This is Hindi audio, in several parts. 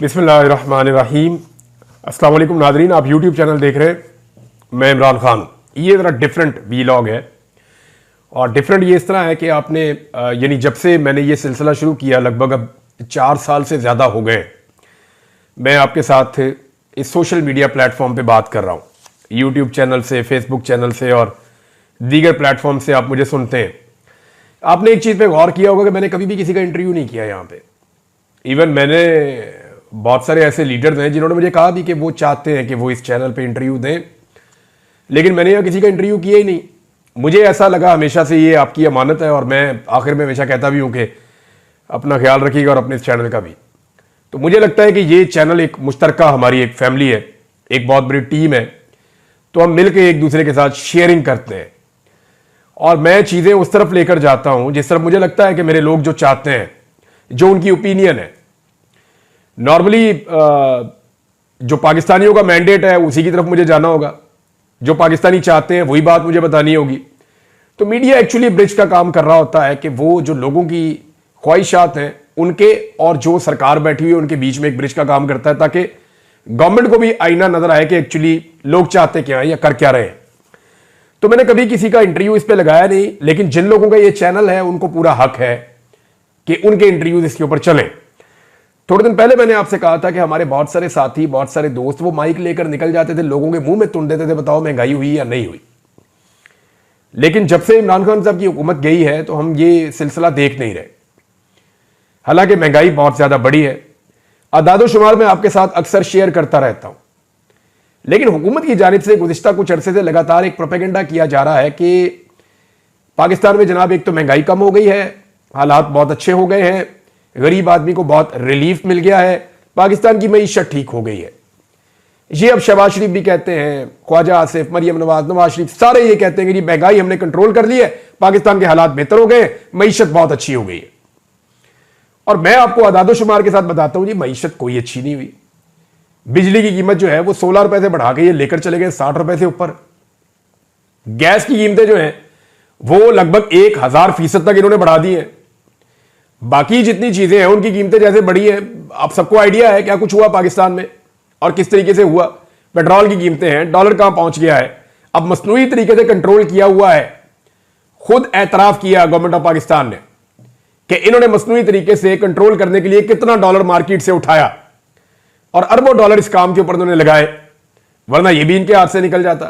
बिस्मिल्लाहिर्रहमानिर्रहीम। अस्सलाम वालेकुम नाज़रीन, आप यूट्यूब चैनल देख रहे हैं। मैं इमरान खान हूँ। ये ज़रा डिफरेंट वीलॉग है और डिफरेंट ये इस तरह है कि आपने यानी जब से मैंने ये सिलसिला शुरू किया लगभग अब 4 साल से ज़्यादा हो गए मैं आपके साथ इस सोशल मीडिया प्लेटफॉर्म पे बात कर रहा हूँ। यूट्यूब चैनल से, फेसबुक चैनल से और दीगर प्लेटफॉर्म से आप मुझे सुनते हैं। आपने एक चीज़ पे गौर किया होगा कि मैंने कभी भी किसी का इंटरव्यू नहीं किया यहाँ पे। इवन मैंने बहुत सारे ऐसे लीडर्स हैं जिन्होंने मुझे कहा भी कि वो चाहते हैं कि वो इस चैनल पे इंटरव्यू दें, लेकिन मैंने यहाँ किसी का इंटरव्यू किया ही नहीं। मुझे ऐसा लगा हमेशा से ये आपकी अमानत है और मैं आखिर में हमेशा कहता भी हूँ कि अपना ख्याल रखिएगा और अपने इस चैनल का भी। तो मुझे लगता है कि ये चैनल एक मुश्तरका हमारी एक फैमिली है, एक बहुत बड़ी टीम है, तो हम मिल के एक दूसरे के साथ शेयरिंग करते हैं और मैं चीज़ें उस तरफ लेकर जाता हूँ जिस तरफ मुझे लगता है कि मेरे लोग जो चाहते हैं, जो उनकी ओपिनियन है। नॉर्मली जो पाकिस्तानियों का मैंडेट है उसी की तरफ मुझे जाना होगा, जो पाकिस्तानी चाहते हैं वही बात मुझे बतानी होगी। तो मीडिया एक्चुअली ब्रिज का काम कर रहा होता है कि वो जो लोगों की ख्वाहिशात हैं उनके और जो सरकार बैठी हुई है उनके बीच में एक ब्रिज का काम करता है, ताकि गवर्नमेंट को भी आईना नजर आए कि एक्चुअली लोग चाहते क्या हैं या कर क्या रहे हैं। तो मैंने कभी किसी का इंटरव्यू इस पर लगाया नहीं, लेकिन जिन लोगों का ये चैनल है उनको पूरा हक है कि उनके इंटरव्यूज इसके ऊपर चलें। थोड़े दिन पहले मैंने आपसे कहा था कि हमारे बहुत सारे साथी, बहुत सारे दोस्त वो माइक लेकर निकल जाते थे, लोगों के मुंह में तुन देते थे, बताओ महंगाई हुई या नहीं हुई। लेकिन जब से इमरान खान साहब की हुकूमत गई है तो हम ये सिलसिला देख नहीं रहे। हालांकि महंगाई बहुत ज्यादा बढ़ी है, अदादोशुमार मैं आपके साथ अक्सर शेयर करता रहता हूं, लेकिन हुकूमत की जानिब से गुज़िश्ता कुछ अरसे से लगातार एक प्रोपेगेंडा किया जा रहा है कि पाकिस्तान में जनाब एक तो महंगाई कम हो गई है, हालात बहुत अच्छे हो गए हैं, गरीब आदमी को बहुत रिलीफ मिल गया है, पाकिस्तान की मईशत ठीक हो गई है। ये अब शहबाज शरीफ भी कहते हैं, ख्वाजा आसिफ, मरियम नवाज, नवाज शरीफ, सारे ये कहते हैं कि महंगाई हमने कंट्रोल कर ली है, पाकिस्तान के हालात बेहतर हो गए, मईशत बहुत अच्छी हो गई है। और मैं आपको अदादोशुमार के साथ बताता हूं जी, मईशत कोई अच्छी नहीं हुई। बिजली की कीमत जो है वो 16 रुपए से बढ़ा के ये लेकर चले गए 60 रुपए से ऊपर। गैस की कीमतें जो हैं वो लगभग 1000% तक इन्होंने बढ़ा दी हैं। बाकी जितनी चीजें हैं उनकी कीमतें जैसे बढ़ी हैं, आप सबको आइडिया है क्या कुछ हुआ पाकिस्तान में और किस तरीके से हुआ। पेट्रोल की कीमतें हैं, डॉलर कहां पहुंच गया है, अब मसनूई तरीके से कंट्रोल किया हुआ है। खुद एतराफ किया गवर्नमेंट ऑफ पाकिस्तान ने कि इन्होंने मसनूई तरीके से कंट्रोल करने के लिए कितना डॉलर मार्केट से उठाया और अरबों डॉलर इस काम के ऊपर उन्होंने लगाए, वरना यह भी इनके हाथ से निकल जाता।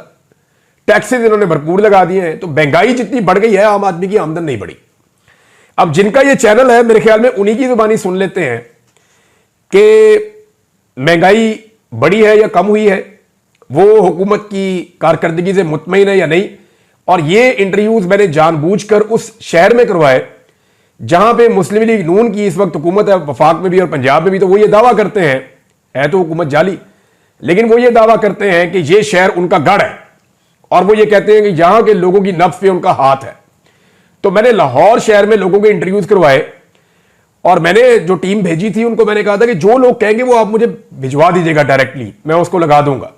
टैक्सेस इन्होंने भरपूर लगा दिए हैं, तो महंगाई जितनी बढ़ गई है आम आदमी की आमदन नहीं बढ़ी। अब जिनका ये चैनल है मेरे ख्याल में उन्हीं की जुबानी सुन लेते हैं कि महंगाई बढ़ी है या कम हुई है, वो हुकूमत की कारकर्दगी से मुतमईन है या नहीं। और ये इंटरव्यूज मैंने जानबूझकर उस शहर में करवाए जहां पे मुस्लिम लीग नून की इस वक्त हुकूमत है, वफाक में भी और पंजाब में भी। तो वो ये दावा करते हैं, है तो हुकूमत जाली, लेकिन वो ये दावा करते हैं कि ये शहर उनका गढ़ है और वो ये कहते हैं कि यहां के लोगों की नब्ज पे उनका हाथ है। तो मैंने लाहौर शहर में लोगों के इंटरव्यूज करवाए और मैंने जो टीम भेजी थी उनको मैंने कहा था कि जो लोग कहेंगे वो आप मुझे भिजवा दीजिएगा डायरेक्टली, मैं उसको लगा दूंगा।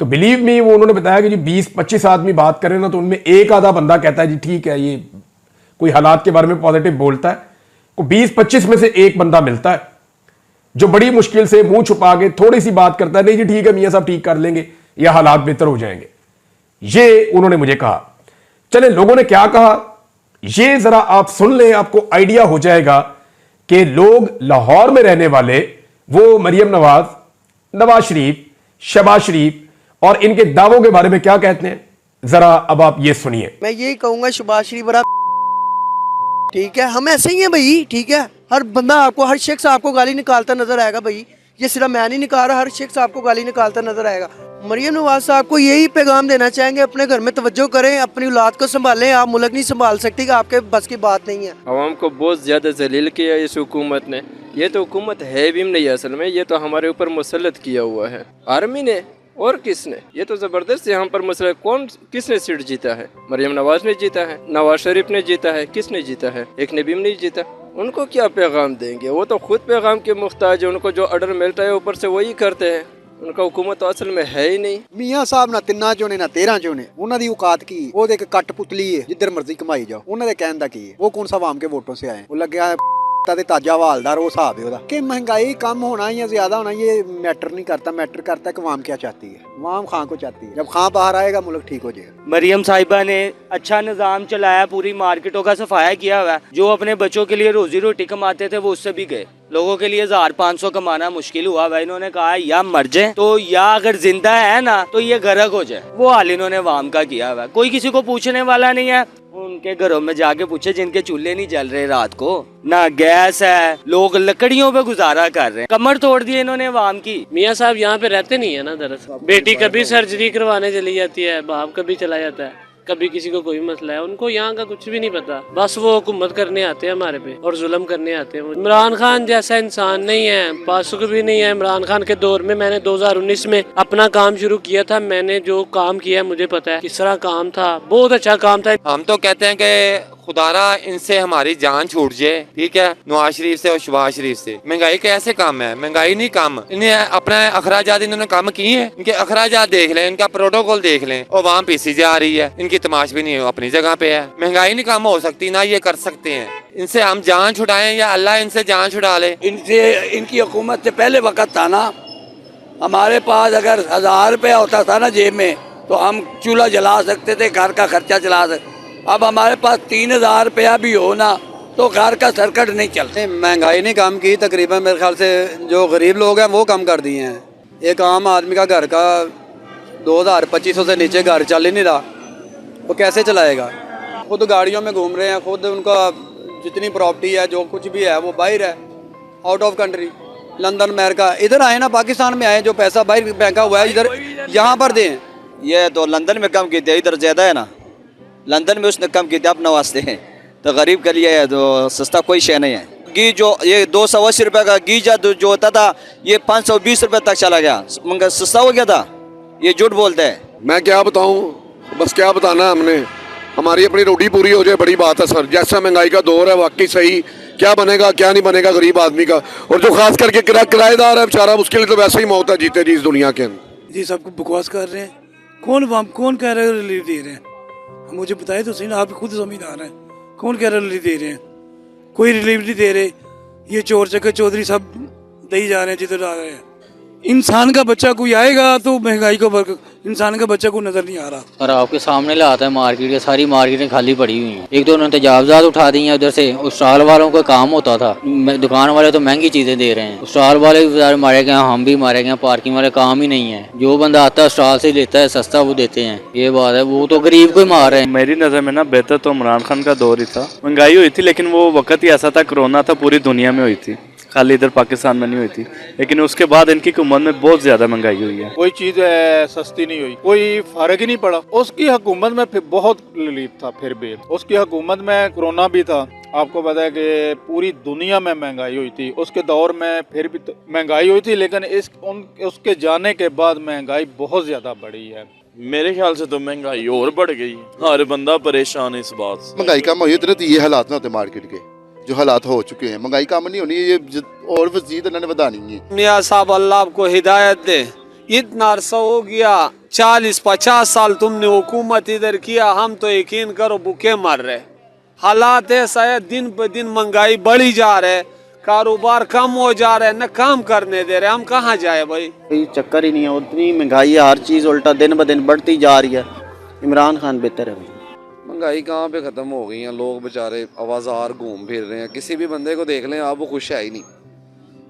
तो बिलीव मी, वो उन्होंने बताया कि जी 20-25 आदमी बात करें ना तो उनमें एक आधा बंदा कहता है जी ठीक है, ये कोई हालात के बारे में पॉजिटिव बोलता है। को 20-25 में से एक बंदा मिलता है जो बड़ी मुश्किल से मुंह छुपा के थोड़ी सी बात करता है, नहीं जी ठीक है मियां साहब ठीक कर लेंगे या हालात बेहतर हो जाएंगे। ये उन्होंने मुझे कहा। चले लोगों ने क्या कहा ये जरा आप सुन लें, आपको आइडिया हो जाएगा कि लोग लाहौर में रहने वाले वो मरियम नवाज, नवाज शरीफ, शहबाज शरीफ और इनके दावों के बारे में क्या कहते हैं। जरा अब आप ये सुनिए। मैं यही कहूंगा शहबाज शरीफ बड़ा ठीक है, हम ऐसे ही हैं भाई, ठीक है। हर बंदा आपको, हर शख्स आपको गाली निकालता नजर आएगा भाई, ये सिर्फ मैं नहीं निकाल रहा, हर शख्स आपको गाली निकालता नजर आएगा। मरियम नवाज साहब को यही पैगाम देना चाहेंगे, अपने घर में तवज्जो करें, अपनी औलाद को संभालें। आप मुल्क नहीं संभाल सकती, कि आपके बस की बात नहीं है। आवाम को बहुत ज़्यादा जलील किया इस हुकूमत ने। ये तो हुकूमत है भी नहीं असल में, ये तो हमारे ऊपर मुसल्लत किया हुआ है आर्मी ने और किसने। ये तो ज़बरदस्त यहाँ पर मसला, कौन किसने सीट जीता है? मरियम नवाज ने जीता है, नवाज शरीफ ने जीता है, किसने जीता है? एक ने भी नहीं जीता। उनको क्या पैगाम देंगे? वो तो खुद पैगाम के मुख्ताज है, उनको जो ऑर्डर मिलता है ऊपर से वही करते हैं। उनका हुकूमत तो असल में है ही नहीं। मियाँ साहब ना 3 चोने ना 13 चोने, उन्होंने दी औकात की वो देख कट पुतली है, जिधर मर्जी कमाई जाओ। उन्होंने कहने दा की वो कौन सा आवाम के वोटों से आए, वो लगे ਤੇ ਤਾਜਾ ਹਵਾਲਦਾਰ ਉਹ ਹਿਸਾਬ ਹੈ ਉਹਦਾ ਕਿ ਮਹਿੰਗਾਈ कम होना या ज्यादा होना ये मैटर नहीं करता। मैटर करता है कि अवाम क्या चाहती है। अवाम खां को चाहती है। जब खां बाहर आएगा मुल्क ठीक हो जाएगा। मरियम साहिबा ने अच्छा निज़ाम चलाया, पूरी मार्केटों का सफाया किया हुआ है। जो अपने बच्चों के लिए रोजी रोटी कमाते थे वो उससे भी गए। लोगों के लिए 1500 कमाना मुश्किल हुआ भाई। इन्होंने कहा या मर जाए तो या अगर जिंदा है ना तो ये गर्क हो जाए। वो हाल इन्होंने वाम का किया हुआ है। कोई किसी को पूछने वाला नहीं है। उनके घरों में जाके पूछे जिनके चूल्हे नहीं जल रहे रात को, ना गैस है, लोग लकड़ियों पे गुजारा कर रहे हैं। कमर तोड़ दी इन्होंने वाम की। मियाँ साहब यहाँ पे रहते नहीं है ना दरअसल। बेटी कभी सर्जरी करवाने चली जाती है, बाप कभी चला जाता है, कभी किसी को कोई मसला है। उनको यहाँ का कुछ भी नहीं पता, बस वो हुकूमत करने आते हैं हमारे पे और जुल्म करने आते हैं। इमरान खान जैसा इंसान नहीं है, पासुक भी नहीं है। इमरान खान के दौर में मैंने 2019 में अपना काम शुरू किया था। मैंने जो काम किया है मुझे पता है किस तरह काम था, बहुत अच्छा काम था। हम तो कहते हैं कि खुदारा इनसे हमारी जान छूट जाए, ठीक है, नवाज शरीफ से और शहबाज शरीफ से। महंगाई कैसे कम है? महंगाई नहीं कम, इन्हें अपने अखराजात इन्होंने कम किए हैं। इनके अखराजात देख लें, इनका प्रोटोकॉल देख लें, और वहाँ पीसी जा रही है। इनकी तमाश भी नहीं अपनी जगह पे है। महंगाई नहीं कम हो सकती, ना ये कर सकते हैं। इनसे हम जान छुड़ाएं या अल्लाह इनसे जान छुड़ा ले। इनसे इनकी हुकूमत से पहले वक्त था ना, हमारे पास अगर 1000 रुपया होता था ना जेब में तो हम चूल्हा जला सकते थे, घर का खर्चा चला सकते। अब हमारे पास 3000 रुपया भी हो ना तो घर का सर्कट नहीं चलता। महंगाई नहीं कम की, तकरीबन मेरे ख्याल से जो गरीब लोग हैं वो कम कर दिए हैं। एक आम आदमी का घर का 2000-2500 से नीचे घर चल ही नहीं रहा, वो कैसे चलाएगा? खुद गाड़ियों में घूम रहे हैं, खुद उनका जितनी प्रॉपर्टी है जो कुछ भी है वो बाहर है, out of country, London, America. इधर आए ना, पाकिस्तान में आए, जो पैसा बाहर फेंका हुआ है इधर यहाँ पर दें। ये तो लंदन में कम की थी, इधर ज़्यादा है ना। लंदन में उसने कम की थी अपने वास्ते हैं, तो गरीब के लिए है तो सस्ता कोई शे नहीं है। घी जो ये 280 रुपये का घी जो होता था ये 520 रुपये तक चला गया, मगर सस्ता हो गया था। ये झूठ बोलते हैं। मैं क्या बताऊं, बस क्या बताना हमने, हमारी अपनी रोटी पूरी हो जाए बड़ी बात है सर। जैसा महंगाई का दौर है वाकई सही, क्या बनेगा क्या नहीं बनेगा गरीब आदमी का। और जो खास करके किराएदार है बेचारा, उसके लिए तो वैसे ही मौत है जीते जी इस दुनिया के अंदर। जी सबको बकवास कर रहे हैं। कौन कह रहा है रिलीफ दे रहे हैं? मुझे बताए तो सही ना, आप खुद समझदार हैं। कौन कह रहा है रिलीफ दे रहे हैं? कोई रिलीफ नहीं दे रहे। ये चोर चक्कर चौधरी सब दे जा रहे हैं जिधर आ रहे हैं। इंसान का बच्चा कोई आएगा तो महंगाई को इंसान का बच्चा को नजर नहीं आ रहा। और आपके सामने लाता है मार्केट के, सारी मार्केटें खाली पड़ी हुई हैं। एक दो उन्होंने तजावजात उठा दी हैं उधर से। उस स्टॉल वालों का काम होता था, दुकान वाले तो महंगी चीजें दे रहे हैं, स्टॉल वाले भी मारे गए, हम भी मारे गए। पार्किंग वाले काम ही नहीं है, जो बंदा आता है स्टॉल से लेता है, सस्ता वो देते हैं। ये बात है, वो तो गरीब को ही मार रहे हैं। मेरी नज़र में ना बेहतर तो इमरान खान का दौर ही था। महंगाई हुई थी लेकिन वो वक्त ही ऐसा था, कोरोना था, पूरी दुनिया में हुई थी, खाली इधर पाकिस्तान में नहीं हुई थी। लेकिन उसके बाद इनकी हुकूमत में बहुत ज्यादा महंगाई हुई है। कोई चीज सस्ती नहीं हुई, कोई फर्क ही नहीं पड़ा। उसकी हुकूमत में फिर बहुत रिलीफ था। फिर भी उसकी हुकूमत में कोरोना भी था, आपको पता है कि पूरी दुनिया में महंगाई हुई थी। उसके दौर में फिर भी महंगाई हुई थी, लेकिन उसके जाने के बाद महंगाई बहुत ज्यादा बढ़ी है। मेरे ख्याल से तो महंगाई और बढ़ गई, हर बंदा परेशान है इस बात से। महंगाई कम हुई तो ये हालात ना होते मार्केट के, जो हालात हो चुके हैं। महंगाई कम नहीं होनी, ये और वजीद इन्होंने बढ़ानी है। मियाँ साहब अल्लाह आपको हिदायत दे। इतना अरसा हो गया, 40-50 साल तुमने हुकूमत इधर किया, हम तो यकीन करो भूखे मर रहे। हालात ऐसा है, दिन ब दिन महंगाई बढ़ी जा रहे, कारोबार कम हो जा रहे, न काम करने दे रहे। हम कहाँ जाए भाई? चक्कर ही नहीं है, उतनी महंगाई है, हर चीज़ उल्टा दिन ब दिन बढ़ती जा रही है। इमरान खान बेहतर है भाई। महंगाई कहाँ पे ख़त्म हो गई है, लोग बेचारे आवाज़ार घूम फिर रहे हैं। किसी भी बंदे को देख लें आप, वो खुश है ही नहीं,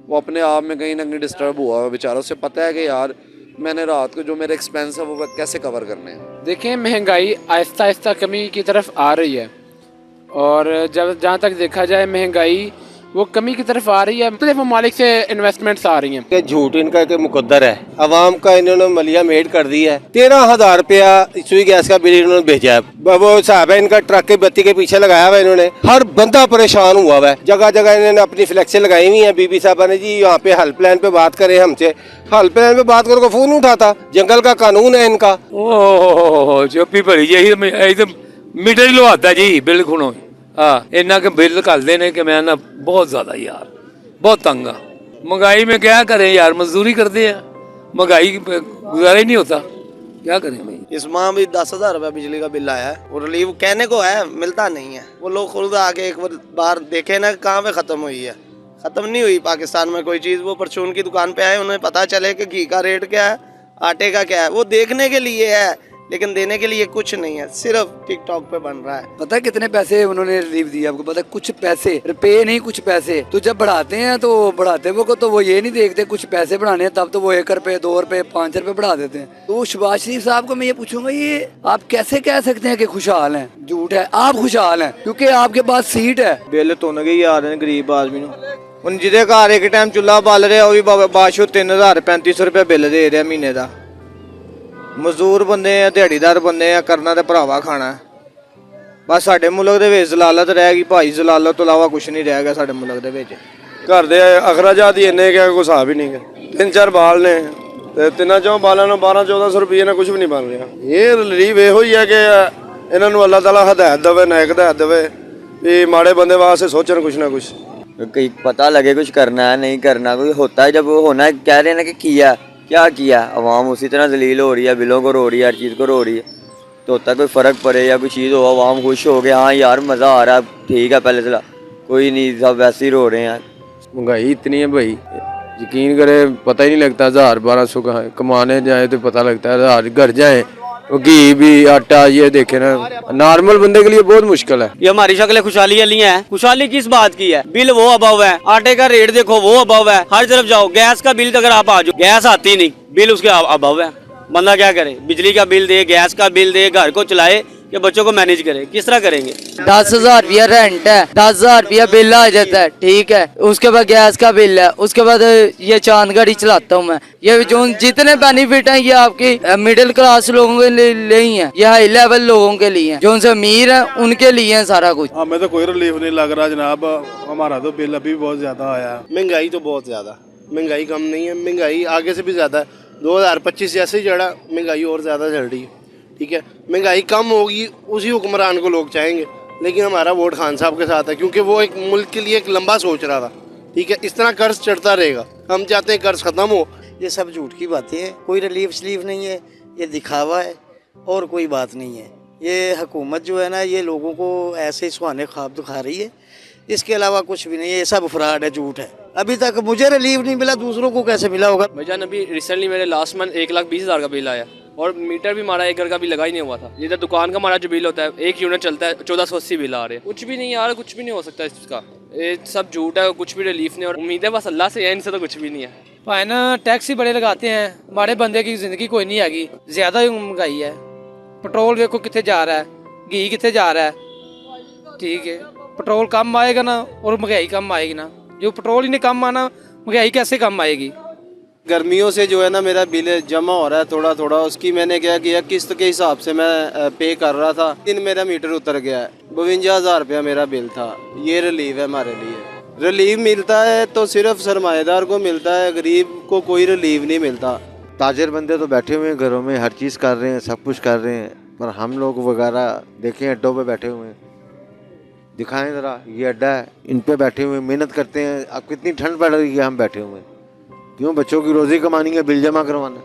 वो अपने आप में कहीं ना कहीं डिस्टर्ब हुआ है बेचारा। उसे पता है कि यार मैंने रात को जो मेरे एक्सपेंस है वो कैसे कवर करने हैं। देखें, महंगाई आहिस्ता आहिस्ता कमी की तरफ आ रही है, और जब जहाँ तक देखा जाए महंगाई वो कमी की तरफ आ रही है। मुख्तलिफ ममालिक से इन्वेस्टमेंट्स आ रही हैं। झूठ इनका एक मुकद्दर है, अवाम का इन्होंने मलिया मेड कर दी है। 13,000 रुपया सुई गैस का बिल इन्होंने भेजा है। वो साहब है इनका, ट्रक की बत्ती के पीछे लगाया हुआ इन्होंने। हर बंदा परेशान हुआ हुआ है, जगह जगह इन्होंने अपनी फ्लैक्सें लगाई हुई है। बीबी साहबा ने जी यहाँ पे हेल्पलाइन पे बात करे हमसे, हेल्पलाइन पे बात करो, फोन नहीं उठाता। जंगल का कानून है इनका। ओह चुप्पी भरी जी, मीटर ही लवाता जी बिल खुणो। हाँ, इन्ना के बिल करते ने कि मैं ना बहुत ज्यादा यार, बहुत तंग आ। महंगाई में क्या करें यार, मजदूरी करते हैं, महंगाई गुजारा ही नहीं होता। क्या करें भाई। इस माह भी 10,000 रुपया बिजली का बिल आया है और रिलीव कहने को है, मिलता नहीं है। वो लोग खुद आके एक बार देखे ना कहाँ पे खत्म हुई है। खत्म नहीं हुई पाकिस्तान में कोई चीज़। वो परचून की दुकान पे आए, उन्हें पता चले कि घी का रेट क्या है, आटे का क्या है। वो देखने के लिए है लेकिन देने के लिए कुछ नहीं है, सिर्फ टिकटॉक पे बन रहा है। पता है कितने पैसे उन्होंने रिलीव दिए आपको पता है? कुछ पैसे, रुपए नहीं कुछ पैसे। तो जब बढ़ाते हैं तो बढ़ाते वो को तो वो ये नहीं देखते कुछ पैसे बढ़ाने हैं, तब तो वो 1 रुपए 2 रुपए 5 रुपए बढ़ा देते हैं। तो शहबाज शरीफ साहब को मैं ये पूछूंगा, ये आप कैसे कह सकते हैं कि खुशहाल हैं? झूठ है, आप खुशहाल हैं क्योंकि आपके पास सीट है। बिल तो नहीं आ रहे गरीब आदमी ਨੂੰ ਜਿਹਦੇ ਘਰ ਇੱਕ ਟਾਈਮ ਚੁੱਲ੍ਹਾ ਬਾਲ ਰਿਹਾ ਉਹ ਵੀ ਬਾਸ਼ੋ 3035 ਰੁਪਏ ਬਿੱਲ ਦੇ ਰਿਹਾ ਮਹੀਨੇ ਦਾ। ਮਜ਼ਦੂਰ ਬੰਦੇ ਆ, ਦਿਹਾੜੀਦਾਰ ਬੰਦੇ ਆ, ਕਰਨਾ ਤੇ ਭਰਾਵਾ ਖਾਣਾ। ਬਸ ਸਾਡੇ ਮੁਲਕ ਦੇ ਵਿੱਚ ਜ਼ਲਾਲਤ ਰਹਿ ਗਈ ਭਾਈ, ਜ਼ਲਾਲਤ ਤੋਂ ਇਲਾਵਾ ਕੁਝ ਨਹੀਂ ਰਹਿ ਗਿਆ ਸਾਡੇ ਮੁਲਕ ਦੇ ਵਿੱਚ। ਘਰ ਦੇ ਅਖਰਾਜਾਤ ਹੀ ਇੰਨੇ ਕਿ ਕੋਈ ਹਿਸਾਬ ਹੀ ਨਹੀਂ ਗਾ। 3-4 ਬਾਲ ਨੇ ਤੇ ਤਿੰਨਾਂ ਚੋਂ ਬਾਲਾਂ ਨੂੰ 12-1400 ਰੁਪਏ ਨਾਲ ਕੁਝ ਵੀ ਨਹੀਂ ਬਣ ਰਿਹਾ। ਇਹ ਰਿਲੀਵ ਇਹੋ ਹੀ ਹੈ ਕਿ ਇਹਨਾਂ ਨੂੰ ਅੱਲਾਹ ਤਾਲਾ ਹਦਾਇਤ ਦੇਵੇ, ਨਾਇਕ ਹਦਾਇਤ ਦੇਵੇ ਵੀ ਮਾੜੇ ਬੰਦੇ ਵਾਸਤੇ ਸੋਚਣ कुछ ना कुछ। कहीं पता लगे कुछ करना है नहीं करना, कोई होता है जब वो होना है कह रहे हैं ना कि किया क्या किया। अवाम उसी तरह जलील हो रही है, बिलों को रो रही है, हर चीज़ को रो रही है। तो होता है कोई फ़र्क पड़े या कोई चीज़ हो, अवाम खुश हो गया, हाँ यार मज़ा आ रहा है, ठीक है पहले चला, कोई नहीं, सब वैसे ही रो रहे हैं। महंगाई इतनी है भाई, यकीन करे पता ही नहीं लगता। 1000-1200 कमाने जाए तो पता लगता है 1000 घर जाए घी भी आटा ये देखे ना, नॉर्मल बंदे के लिए बहुत मुश्किल है। ये हमारी शक्लें खुशहाली वाली हैं। खुशहाली किस बात की है? बिल वो अभाव है, आटे का रेट देखो वो अभाव है, हर तरफ जाओ। गैस का बिल अगर आप आ जाओ, गैस आती नहीं, बिल उसके अभाव है। बंदा क्या करे? बिजली का बिल दे, गैस का बिल दे, घर को चलाए कि बच्चों को मैनेज करे, किस तरह करेंगे? 10,000 रुपया रेंट है, 10,000 रुपया बिल आ जाता है, ठीक है। उसके बाद गैस का बिल है, उसके बाद ये चांद गाड़ी चलाता हूँ मैं। ये जो जितने बेनिफिट हैं ये आपकी मिडिल क्लास लोगों के लिए ही है, ये हाई लेवल लोगों के लिए है, जो उनसे अमीर है उनके लिए है सारा कुछ। हमें तो कोई रिलीफ नहीं लग रहा जनाब, हमारा तो बिल अभी बहुत ज्यादा आया है। महंगाई तो बहुत ज्यादा, महंगाई कम नहीं है, महंगाई आगे से भी ज्यादा है। 2025 जैसे ही चढ़ा महंगाई और ज्यादा चढ़ रही है, ठीक है। महंगाई कम होगी उसी हुक्मरान को लोग चाहेंगे, लेकिन हमारा वोट खान साहब के साथ है क्योंकि वो एक मुल्क के लिए एक लंबा सोच रहा था, ठीक है। इस तरह कर्ज चढ़ता रहेगा, हम चाहते हैं कर्ज खत्म हो। ये सब झूठ की बातें हैं, कोई रिलीफ शलीफ नहीं है, ये दिखावा है और कोई बात नहीं है। ये हुकूमत जो है ना ये लोगों को ऐसे सुहाने ख्वाब दिखा रही है, इसके अलावा कुछ भी नहीं है। ये सब फ्रॉड है, झूठ है। अभी तक मुझे रिलीफ नहीं मिला, दूसरों को कैसे मिला होगा? भाईजान अभी रिसेंटली मेरे लास्ट मंथ 1,20,000 का बिल आया और मीटर भी हमारा एक घर का भी लगा ही नहीं हुआ था। इधर दुकान का हमारा जो बिल होता है 1 यूनिट चलता है 1480 बिल आ रहे हैं। कुछ भी नहीं आ रहा, कुछ भी नहीं हो सकता इसका, ये सब झूठ है, कुछ भी रिलीफ नहीं। और उम्मीद है बस अल्लाह से है, इनसे तो कुछ भी नहीं है। भाई ना टैक्स ही बड़े लगाते हैं, हमारे बंदे की जिंदगी कोई नहीं आएगी, ज्यादा ही महंगाई है। पेट्रोल देखो कितने जा रहा है, घी कितने जा रहा है, ठीक है। पेट्रोल कम आएगा ना और महंगाई कम आएगी ना, जो पेट्रोल ही नहीं कम आना महंगाई कैसे कम आएगी? गर्मियों से जो है ना मेरा बिल जमा हो रहा है थोड़ा थोड़ा, उसकी मैंने क्या किया किस्त के हिसाब से मैं पे कर रहा था। दिन मेरा मीटर उतर गया है, 52,000 रुपया मेरा बिल था। ये रिलीफ है हमारे लिए। रिलीफ मिलता है तो सिर्फ सरमाएदार को मिलता है, गरीब को कोई रिलीफ नहीं मिलता। ताजिर बंदे तो बैठे हुए हैं घरों में, हर चीज़ कर रहे हैं, सब कुछ कर रहे हैं, पर हम लोग वगैरह देखें अड्डों पे बैठे हुए हैं। दिखाएं ज़रा, ये अड्डा है, इन पे बैठे हुए मेहनत करते हैं। अब कितनी ठंड पड़ रही है, हम बैठे हुए हैं क्यों? बच्चों की रोज़ी कमानी है, बिल जमा करवाना।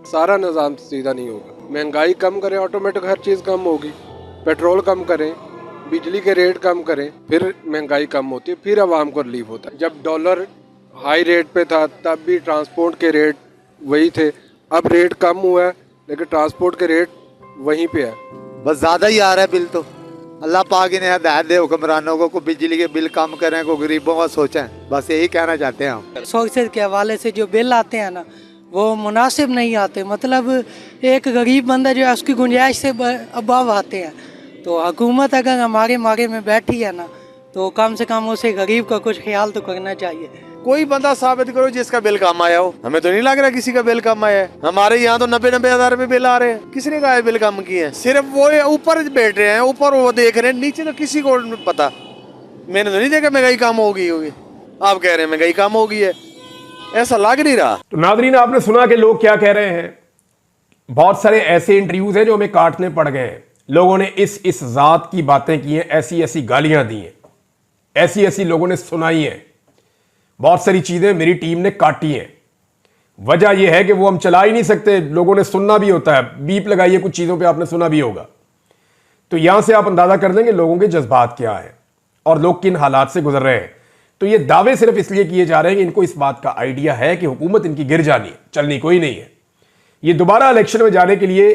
सारा निज़ाम सीधा नहीं होगा। महंगाई कम करें, ऑटोमेटिक हर चीज़ कम होगी। पेट्रोल कम करें, बिजली के रेट कम करें, फिर महंगाई कम होती है, फिर आवाम को रिलीफ होता है। जब डॉलर हाई रेट पे था तब भी ट्रांसपोर्ट के रेट वही थे, अब रेट कम हुआ है लेकिन ट्रांसपोर्ट के रेट वहीं पे है। बस ज़्यादा ही आ रहा है बिल तो। अल्लाह पाक इन्हें हदायत दे हुक्मरानों को बिजली के बिल कम करें, को गरीबों का सोचें, बस यही कहना चाहते हैं हम। सोच के हवाले से जो बिल आते हैं ना वो मुनासिब नहीं आते, मतलब एक गरीब बंदा जो है उसकी गुंजाइश से अबाव आते हैं। तो हुकूमत अगर हमारे मारे में बैठी है ना तो कम से कम उसे गरीब का कुछ ख्याल तो करना चाहिए। कोई बंदा साबित करो जिसका बिल कम आया हो। हमें तो नहीं लग रहा किसी का बिल कम आया है। हमारे यहाँ तो 90-90 हज़ार रुपए बिल आ रहे हैं। किसने कहा बिल कम किए हैं? सिर्फ वो ऊपर बैठ रहे हैं, ऊपर वो देख रहे हैं, नीचे तो किसी को पता। मैंने तो नहीं देखा महंगाई कम होगी। आप कह रहे हैं महंगाई कम होगी है, ऐसा लग नहीं रहा। तो नाज़रीन आपने सुना कि लोग क्या कह रहे हैं। बहुत सारे ऐसे इंटरव्यूज हैं जो हमें काटने पड़ गए हैं। लोगों ने इस जात की बातें की हैं, ऐसी ऐसी गालियां दी हैं, ऐसी ऐसी लोगों ने सुनाई हैं, बहुत सारी चीजें मेरी टीम ने काटी हैं। वजह यह है कि वो हम चला ही नहीं सकते, लोगों ने सुनना भी होता है, बीप लगाइए कुछ चीज़ों पे आपने सुना भी होगा। तो यहां से आप अंदाजा कर लेंगे लोगों के जज्बात क्या है और लोग किन हालात से गुजर रहे हैं। तो ये दावे सिर्फ इसलिए किए जा रहे हैं कि इनको इस बात का आइडिया है कि हुकूमत इनकी गिर जानी है, चलनी कोई नहीं है। ये दोबारा इलेक्शन में जाने के लिए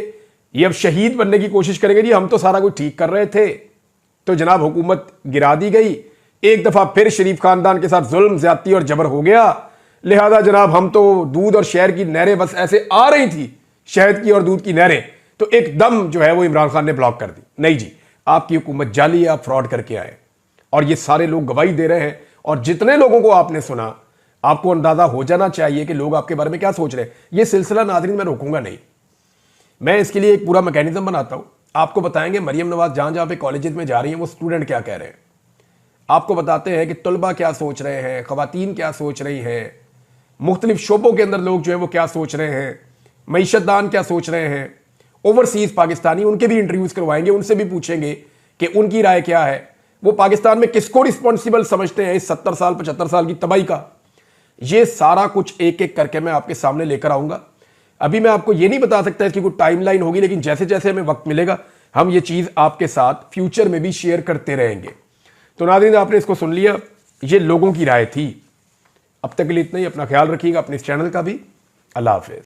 ये अब शहीद बनने की कोशिश करेंगे, जी हम तो सारा कुछ ठीक कर रहे थे, तो जनाब हुकूमत गिरा दी गई, एक दफा फिर शरीफ खानदान के साथ जुल्म ज्यादती और जबर हो गया, लिहाजा जनाब हम तो दूध और शहर की नहरें बस ऐसे आ रही थी, शहद की और दूध की नहरें, तो एकदम जो है वो इमरान खान ने ब्लॉक कर दी। नहीं जी, आपकी हुकूमत जाली है, आप फ्रॉड करके आए और ये सारे लोग गवाही दे रहे हैं। और जितने लोगों को आपने सुना, आपको अंदाजा हो जाना चाहिए कि लोग आपके बारे में क्या सोच रहे हैं। ये सिलसिला नाज़रीन मैं रोकूंगा नहीं, मैं इसके लिए एक पूरा मैकेनिज्म बनाता हूं। आपको बताएंगे मरियम नवाज जहां जहां पे कॉलेजेस में जा रही हैं वो स्टूडेंट क्या कह रहे हैं, आपको बताते हैं कि तलबा क्या सोच रहे हैं, खवातीन क्या सोच रही हैं, मुख्तलिफ शोबों के अंदर लोग जो है वो क्या सोच रहे हैं, मईशतदान क्या सोच रहे हैं, ओवरसीज पाकिस्तानी, उनके भी इंटरव्यूज करवाएंगे, उनसे भी पूछेंगे कि उनकी राय क्या है, वो पाकिस्तान में किसको रिस्पॉन्सिबल समझते हैं इस 70 साल 75 साल की तबाही का। ये सारा कुछ एक एक करके मैं आपके सामने लेकर आऊंगा। अभी मैं आपको ये नहीं बता सकता इसकी कोई टाइमलाइन होगी, लेकिन जैसे जैसे हमें वक्त मिलेगा हम ये चीज आपके साथ फ्यूचर में भी शेयर करते रहेंगे। तो नाज़रीन आपने इसको सुन लिया, ये लोगों की राय थी। अब तक के लिए इतना ही, अपना ख्याल रखिएगा, अपने इस चैनल का भी। अल्लाह हाफिज़।